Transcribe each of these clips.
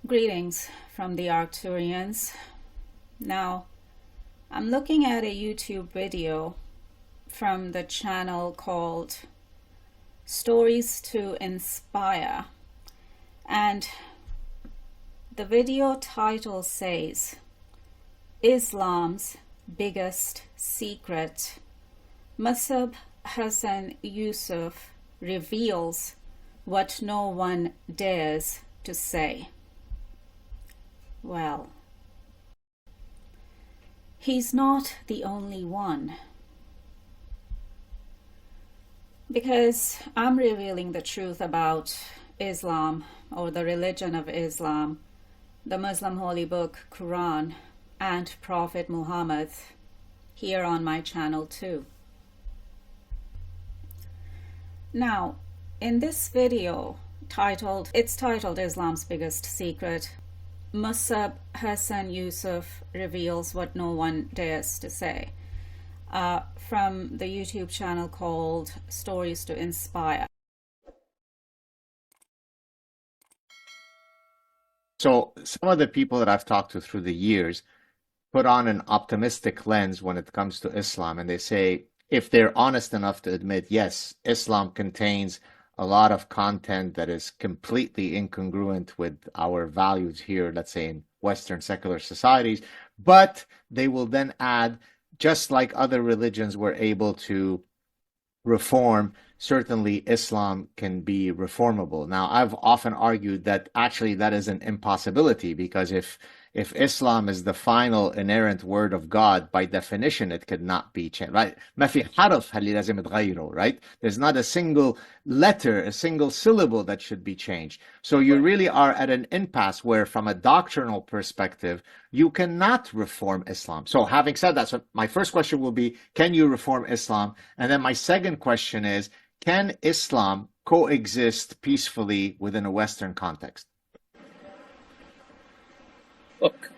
Greetings from the Arcturians. Now, I'm looking at a YouTube video from the channel called Stories to Inspire, and the video title says, Islam's Biggest Secret. Musab Hassan Yusuf reveals what no one dares to say. Well, he's not the only one, because I'm revealing the truth about Islam, or the religion of Islam, the Muslim holy book Quran, and Prophet Muhammad here on my channel too. Now, in this video it's titled Islam's Biggest Secret, Musab Hassan Yusuf reveals what no one dares to say, from the YouTube channel called Stories to Inspire. So some of the people that I've talked to through the years put on an optimistic lens when it comes to Islam, and they say if they're honest enough to admit, yes, Islam contains a lot of content that is completely incongruent with our values here, let's say in Western secular societies, but they will then add, just like other religions were able to reform, certainly Islam can be reformable. Now, I've often argued that actually that is an impossibility, because if Islam is the final inerrant word of God, by definition it could not be changed, right? ما في حرف اللي لازم تغيره, right? There's not a single letter, a single syllable that should be changed. So you really are at an impasse where, from a doctrinal perspective, you cannot reform Islam. So having said that, so my first question will be, can you reform Islam? And then my second question is, can Islam coexist peacefully within a Western context? Look,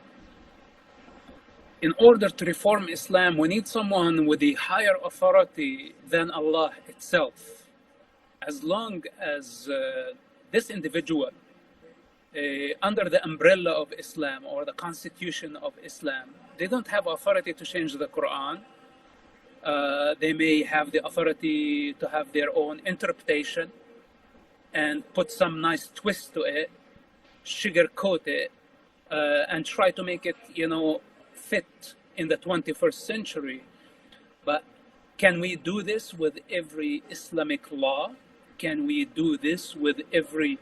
in order to reform Islam, we need someone with a higher authority than Allah itself. As long as this individual, under the umbrella of Islam or the constitution of Islam, they don't have authority to change the Quran. They may have the authority to have their own interpretation and put some nice twist to it, sugarcoat it, and try to make it, fit in the 21st century. But can we do this with every Islamic law? Can we do this with every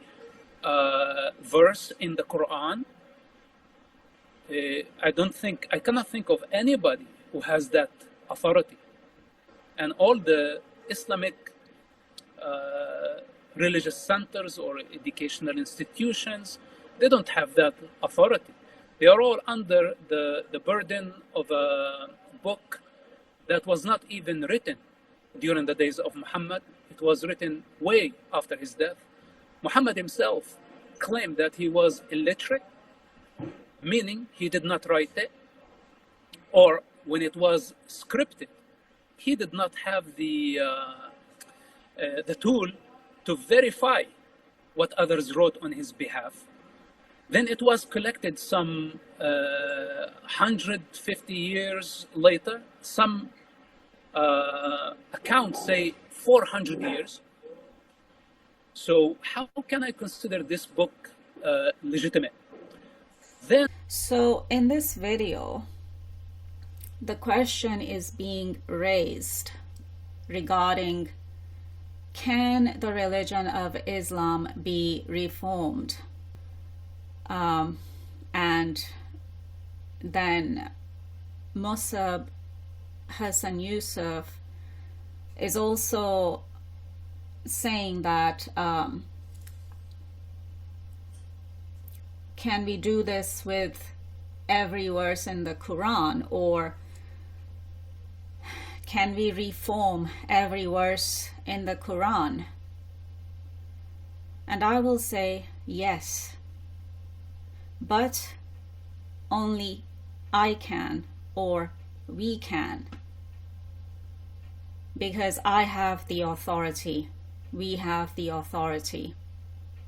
verse in the Quran? I cannot think of anybody who has that authority. And all the Islamic religious centers or educational institutions, they don't have that authority. They are all under the burden of a book that was not even written during the days of Muhammad. It was written way after his death. Muhammad himself claimed that he was illiterate, meaning he did not write it, or when it was scripted, he did not have the tool to verify what others wrote on his behalf. Then it was collected some 150 years later. Some accounts say 400 years. So how can I consider this book legitimate? So in this video, the question is being raised regarding, can the religion of Islam be reformed? And then Musab Hassan Yusuf is also saying that, can we do this with every verse in the Quran, or can we reform every verse in the Quran? And I will say yes, but only I can, or we can, because I have the authority, we have the authority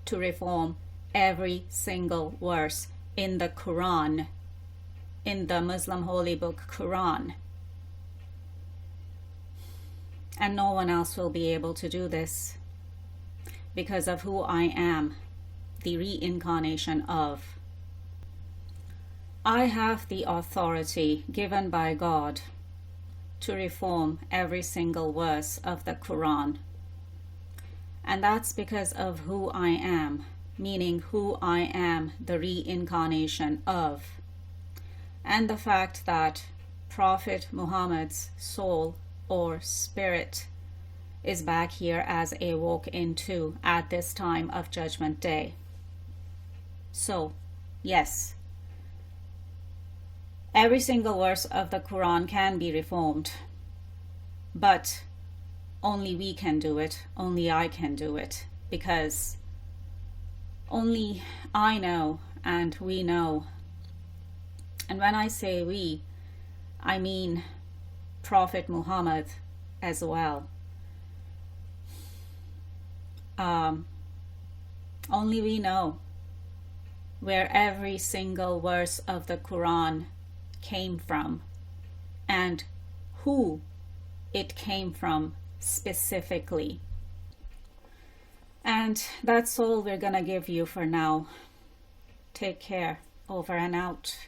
to reform every single verse in the Quran, in the Muslim holy book Quran. And no one else will be able to do this because of who I am, the reincarnation of. I have the authority given by God to reform every single verse of the Quran. And that's because of who I am, meaning who I am, the reincarnation of. And the fact that Prophet Muhammad's soul or spirit is back here as a walk-in too at this time of Judgment Day. So, yes, every single verse of the Quran can be reformed, but only we can do it, only I can do it, because only I know and we know. And when I say we, I mean Prophet Muhammad as well. Only we know where every single verse of the Quran came from and who it came from specifically. And that's all we're gonna give you for now. Take care. Over and out.